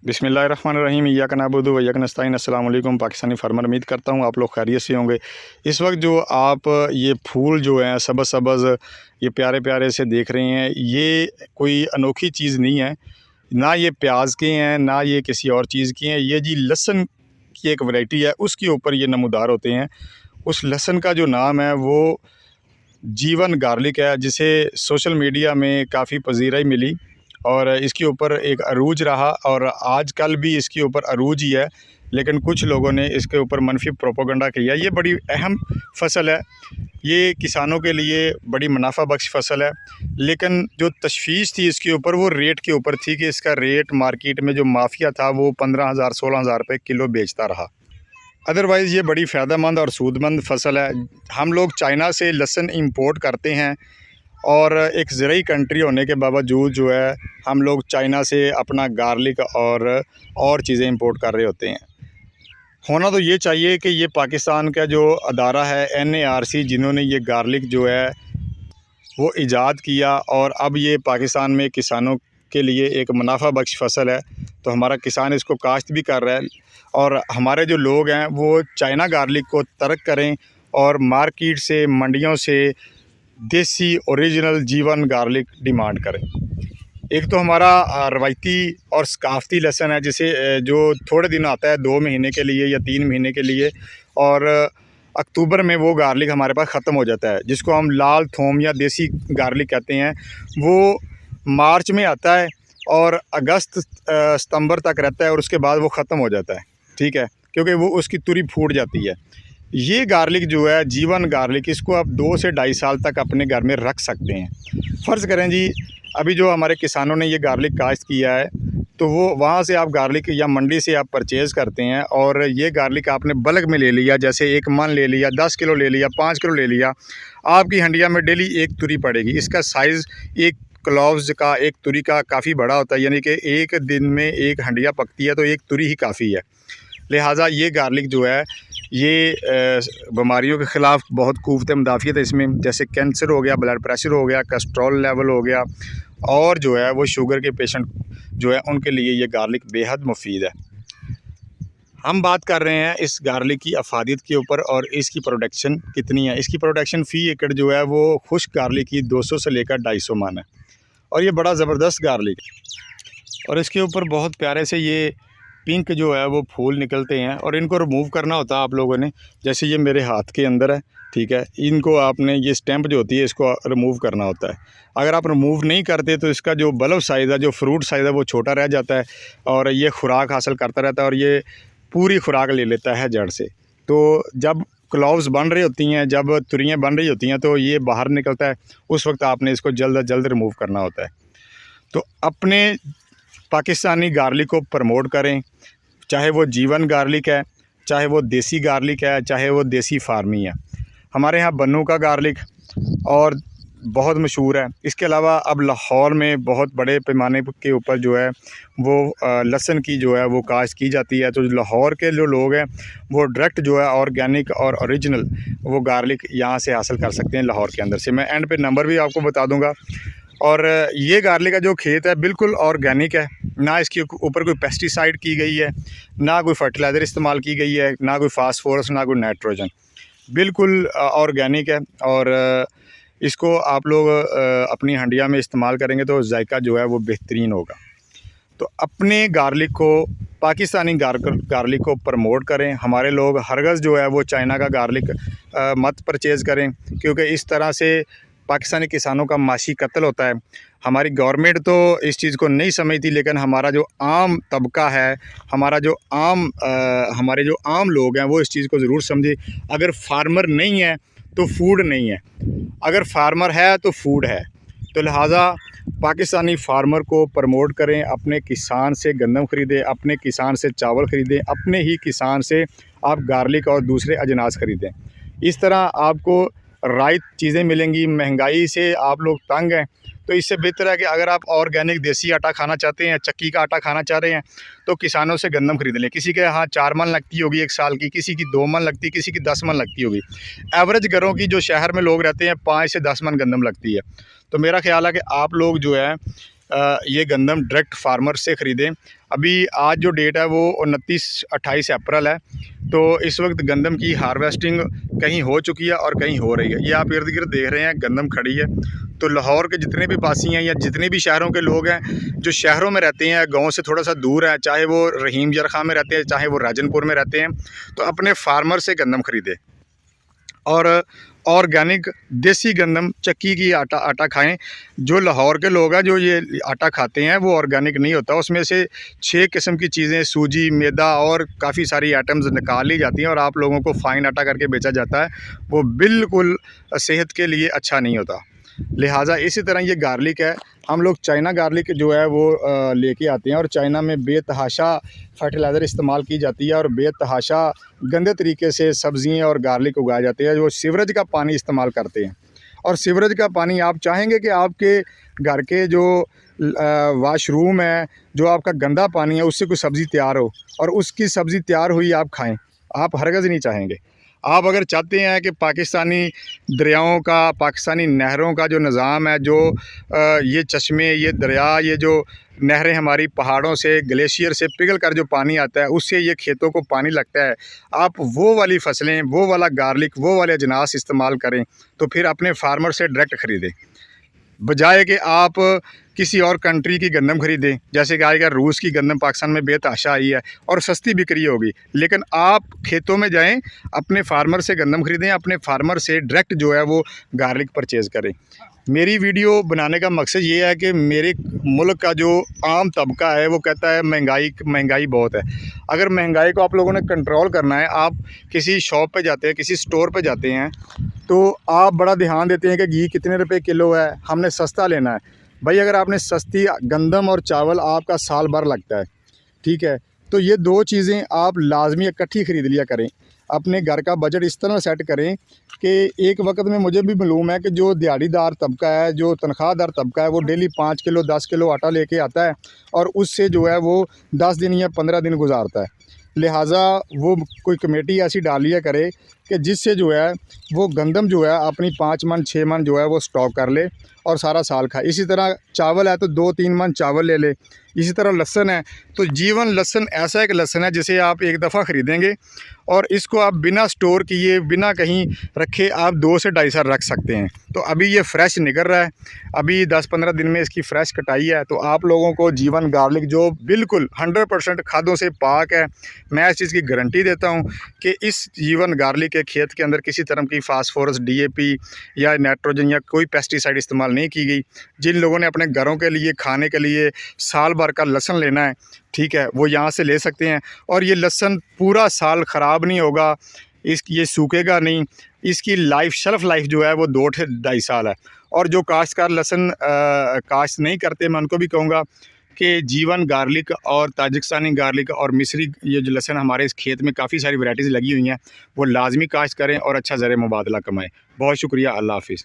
बिस्मिल्लाहिर्रहमानिर्रहीम इय्याक नअबुदु व इय्याक नस्तईन। अस्सलाम वालेकुम पाकिस्तानी फार्मर, उम्मीद करता हूँ आप लोग खैरियत से होंगे। इस वक्त जो आप ये फूल जो हैं सब्ज़ सब्ज़ ये प्यारे प्यारे से देख रहे हैं, ये कोई अनोखी चीज़ नहीं है। ना ये प्याज के हैं, ना ये किसी और चीज़ की हैं। ये जी लहसुन की एक वैरायटी है, उसके ऊपर ये नमूदार होते हैं। उस लहसुन का जो नाम है वो जीवन गार्लिक है, जिसे सोशल मीडिया में काफ़ी पजीराई मिली और इसके ऊपर एक अरूज रहा और आजकल भी इसके ऊपर अरूज ही है। लेकिन कुछ लोगों ने इसके ऊपर मनफी प्रोपोगंडा किया। ये बड़ी अहम फ़सल है, ये किसानों के लिए बड़ी मुनाफा बख्श फ़सल है। लेकिन जो तशवीश थी इसके ऊपर वो रेट के ऊपर थी कि इसका रेट मार्केट में जो माफिया था वो 15,000 16,000 रुपये किलो बेचता रहा। अदरवाइज़ ये बड़ी फ़ायदेमंद और सूदमंद फ़सल है। हम लोग चाइना से लहसुन इंपोर्ट करते हैं और एक ज़रूरी कंट्री होने के बावजूद जो है हम लोग चाइना से अपना गार्लिक और चीज़ें इंपोर्ट कर रहे होते हैं। होना तो ये चाहिए कि ये पाकिस्तान का जो अदारा है NARC, जिन्होंने ये गार्लिक जो है वो ईजाद किया और अब ये पाकिस्तान में किसानों के लिए एक मुनाफा बख्श फ़सल है, तो हमारा किसान इसको काश्त भी कर रहा है। और हमारे जो लोग हैं वो चाइना गार्लिक को तर्क करें और मार्केट से, मंडियों से देसी ओरिजिनल जीवन गार्लिक डिमांड करें। एक तो हमारा रवायती और सकाफ़ती लहसुन है, जिसे जो थोड़े दिन आता है 2 महीने के लिए या 3 महीने के लिए, और अक्टूबर में वो गार्लिक हमारे पास ख़त्म हो जाता है, जिसको हम लाल थूम या देसी गार्लिक कहते हैं। वो मार्च में आता है और अगस्त सितंबर तक रहता है और उसके बाद वो ख़त्म हो जाता है, ठीक है, क्योंकि वो उसकी तुरी फूट जाती है। ये गार्लिक जो है जीवन गार्लिक, इसको आप 2 से 2.5 साल तक अपने घर में रख सकते हैं। फ़र्ज़ करें जी अभी जो हमारे किसानों ने ये गार्लिक काश्त किया है, तो वो वहाँ से आप गार्लिक या मंडी से आप परचेज़ करते हैं और ये गार्लिक आपने बल्क में ले लिया, जैसे 1 मन ले लिया, 10 किलो ले लिया, 5 किलो ले लिया, आपकी हंडिया में डेली 1 तुरी पड़ेगी। इसका साइज़ एक क्लोव्स का, एक तुरी का काफ़ी बड़ा होता है, यानी कि एक दिन में 1 हंडिया पकती है तो 1 तुरी ही काफ़ी है। लिहाजा ये गार्लिक जो है ये बीमारियों के ख़िलाफ़ बहुत क़ुव्वत मुदाफ़ियत है इसमें, जैसे कैंसर हो गया, ब्लड प्रेशर हो गया, कोलेस्ट्रॉल लेवल हो गया, और जो है वो शुगर के पेशेंट जो है उनके लिए ये गार्लिक बेहद मुफीद है। हम बात कर रहे हैं इस गार्लिक की अफादियत के ऊपर और इसकी प्रोडक्शन कितनी है। इसकी प्रोडक्शन फ़ी एकड़ जो है वो खुश्क गार्लिक की 200 से लेकर 250 मन है और ये बड़ा ज़बरदस्त गार्लिक है। और इसके ऊपर बहुत प्यारे से ये पिंक जो है वो फूल निकलते हैं और इनको रिमूव करना होता है आप लोगों ने। जैसे ये मेरे हाथ के अंदर है, ठीक है, इनको आपने ये स्टैम्प जो होती है इसको रिमूव करना होता है। अगर आप रिमूव नहीं करते तो इसका जो बल्ब साइज़ है, जो फ्रूट साइज़ है, वो छोटा रह जाता है और ये खुराक हासिल करता रहता है और ये पूरी खुराक ले लेता है जड़ से। तो जब क्लॉव्स बन रही होती हैं, जब तुरियाँ बन रही होती हैं, तो ये बाहर निकलता है, उस वक्त आपने इसको जल्द अज जल्द रिमूव करना होता है। तो अपने पाकिस्तानी गार्लिक को प्रमोट करें, चाहे वो जीवन गार्लिक है, चाहे वो देसी गार्लिक है, चाहे वो देसी फार्मी है। हमारे यहाँ बन्नू का गार्लिक और बहुत मशहूर है। इसके अलावा अब लाहौर में बहुत बड़े पैमाने के ऊपर जो है वो लहसुन की जो है वो काश्त की जाती है। तो लाहौर के जो लोग हैं वो डायरेक्ट जो है ऑर्गेनिक और ओरिजिनल वो गार्लिक यहाँ से हासिल कर सकते हैं लाहौर के अंदर से। मैं एंड पे नंबर भी आपको बता दूँगा। और ये गार्लिक का जो खेत है बिल्कुल ऑर्गेनिक है, ना इसके ऊपर कोई पेस्टिसाइड की गई है, ना कोई फर्टिलाइज़र इस्तेमाल की गई है, ना कोई फास्फोरस, ना कोई नाइट्रोजन, बिल्कुल ऑर्गेनिक है। और इसको आप लोग अपनी हंडिया में इस्तेमाल करेंगे तो जायका जो है वो बेहतरीन होगा। तो अपने गार्लिक को, पाकिस्तानी गार्लिक को प्रमोट करें। हमारे लोग हरगज़ जो है वो चाइना का गार्लिक मत परचेज़ करें, क्योंकि इस तरह से पाकिस्तानी किसानों का माशी कत्ल होता है। हमारी गवर्नमेंट तो इस चीज़ को नहीं समझती, लेकिन हमारा जो आम तबका है, हमारे जो आम लोग हैं वो इस चीज़ को ज़रूर समझे। अगर फार्मर नहीं है तो फूड नहीं है, अगर फार्मर है तो फूड है। तो लिहाजा पाकिस्तानी फार्मर को प्रमोट करें, अपने किसान से गंदम ख़रीदें, अपने किसान से चावल ख़रीदें, अपने ही किसान से आप गार्लिक और दूसरे अजनास ख़रीदें। इस तरह आपको राइट चीज़ें मिलेंगी। महंगाई से आप लोग तंग हैं, तो इससे बेहतर है कि अगर आप ऑर्गेनिक देसी आटा खाना चाहते हैं, चक्की का आटा खाना चाह रहे हैं, तो किसानों से गंदम खरीद लें। किसी के यहाँ 4 मन लगती होगी 1 साल की, किसी की 2 मन लगती है, किसी की 10 मन लगती होगी। एवरेज घरों की जो शहर में लोग रहते हैं 5 से 10 मन गंदम लगती है। तो मेरा ख्याल है कि आप लोग जो है ये गंदम डायरेक्ट फार्मर से ख़रीदें। अभी आज जो डेट है वो 29-28 अप्रैल है, तो इस वक्त गंदम की हार्वेस्टिंग कहीं हो चुकी है और कहीं हो रही है। ये आप इर्द गिर्द देख रहे हैं गंदम खड़ी है। तो लाहौर के जितने भी वासी हैं या जितने भी शहरों के लोग हैं जो शहरों में रहते हैं, गांव से थोड़ा सा दूर है, चाहे वो रहीम जरखा में रहते हैं, चाहे वो राजनपुर में रहते हैं, तो अपने फार्मर से गंदम ख़रीदें और ऑर्गेनिक देसी गंदम चक्की की आटा खाएं। जो लाहौर के लोग हैं जो ये आटा खाते हैं वो ऑर्गेनिक नहीं होता, उसमें से 6 किस्म की चीज़ें, सूजी, मैदा और काफ़ी सारी आइटम्स निकाल ली जाती हैं और आप लोगों को फ़ाइन आटा करके बेचा जाता है। वो बिल्कुल सेहत के लिए अच्छा नहीं होता। लिहाजा इसी तरह ये गार्लिक है, हम लोग चाइना गार्लिक जो है वो लेके आते हैं और चाइना में बेतहाशा फर्टिलाइज़र इस्तेमाल की जाती है और बेतहाशा गंदे तरीके से सब्ज़ियाँ और गार्लिक उगाए जाते हैं, जो सीवरेज का पानी इस्तेमाल करते हैं। और सीवरेज का पानी आप चाहेंगे कि आपके घर के जो वाशरूम है, जो आपका गंदा पानी है, उससे कोई सब्ज़ी तैयार हो और उसकी सब्ज़ी तैयार हुई आप खाएँ, आप हरगिज़ नहीं चाहेंगे। आप अगर चाहते हैं कि पाकिस्तानी दरियाओं का, पाकिस्तानी नहरों का जो निज़ाम है, जो ये चश्मे, ये दरिया, ये जो नहरें हमारी पहाड़ों से, ग्लेशियर से पिघल कर जो पानी आता है, उससे ये खेतों को पानी लगता है, आप वो वाली फसलें, वो वाला गार्लिक, वो वाले अजनास इस्तेमाल करें, तो फिर अपने फार्मर से डायरेक्ट ख़रीदें, बजाय कि आप किसी और कंट्री की गंदम ख़रीदें। जैसे कि आएगा रूस की गंदम पाकिस्तान में बेतहाशा आई है और सस्ती बिक्री होगी, लेकिन आप खेतों में जाएं, अपने फार्मर से गंदम ख़रीदें, अपने फार्मर से डायरेक्ट जो है वो गार्लिक परचेज़ करें। मेरी वीडियो बनाने का मकसद ये है कि मेरे मुल्क का जो आम तबका है वो कहता है महंगाई बहुत है। अगर महंगाई को आप लोगों ने कंट्रोल करना है, आप किसी शॉप पे जाते हैं, किसी स्टोर पे जाते हैं, तो आप बड़ा ध्यान देते हैं कि घी कितने रुपए किलो है, हमने सस्ता लेना है। भाई अगर आपने सस्ती गंदम और चावल आपका साल भर लगता है, ठीक है, तो ये 2 चीज़ें आप लाजमी इकट्ठी ख़रीद लिया करें। अपने घर का बजट इस तरह सेट करें कि एक वक्त में मुझे भी मालूम है कि जो दिहाड़ीदार तबका है, जो तनख्वाहदार तबका है, वो डेली 5 किलो 10 किलो आटा लेके आता है और उससे जो है वो 10 दिन या 15 दिन गुजारता है। लिहाजा वो कोई कमेटी ऐसी डाल लिया करे कि जिससे जो है वो गंदम जो है अपनी 5 मन 6 मन जो है वो स्टॉक कर ले और सारा साल खाए। इसी तरह चावल है तो 2-3 मन चावल ले ले। इसी तरह लहसुन है तो जीवन लहसुन ऐसा एक लहसुन है जिसे आप एक दफ़ा ख़रीदेंगे और इसको आप बिना स्टोर किए, बिना कहीं रखे आप 2 से 2.5 साल रख सकते हैं। तो अभी ये फ्रेश निकल रहा है, अभी 10-15 दिन में इसकी फ़्रेश कटाई है। तो आप लोगों को जीवन गार्लिक जो बिल्कुल 100% खादों से पाक है, मैं इस चीज़ की गारंटी देता हूँ कि इस जीवन गार्लिक के खेत के अंदर किसी तरह की फास्फोरस, DAP या नाइट्रोजन या कोई पेस्टिसाइड इस्तेमाल नहीं की गई। जिन लोगों ने अपने घरों के लिए, खाने के लिए साल भर का लहसुन लेना है, ठीक है, वो यहाँ से ले सकते हैं और ये लहसुन पूरा साल ख़राब नहीं होगा, ये सूखेगा नहीं, इसकी शेल्फ़ लाइफ जो है वो 2 से 2.5 साल है। और जो काश्तकार लहसुन काश्त नहीं करते, मैं उनको भी कहूँगा कि जीवन गार्लिक और ताजिकिस्तानी गार्लिक और मिस्री ये जो लहसुन हमारे इस खेत में काफ़ी सारी वैराइटीज़ लगी हुई हैं, वो लाजमी काश्त करें और अच्छा ज़र मुबादला कमाएँ। बहुत शुक्रिया, अल्लाह हाफ़िज़।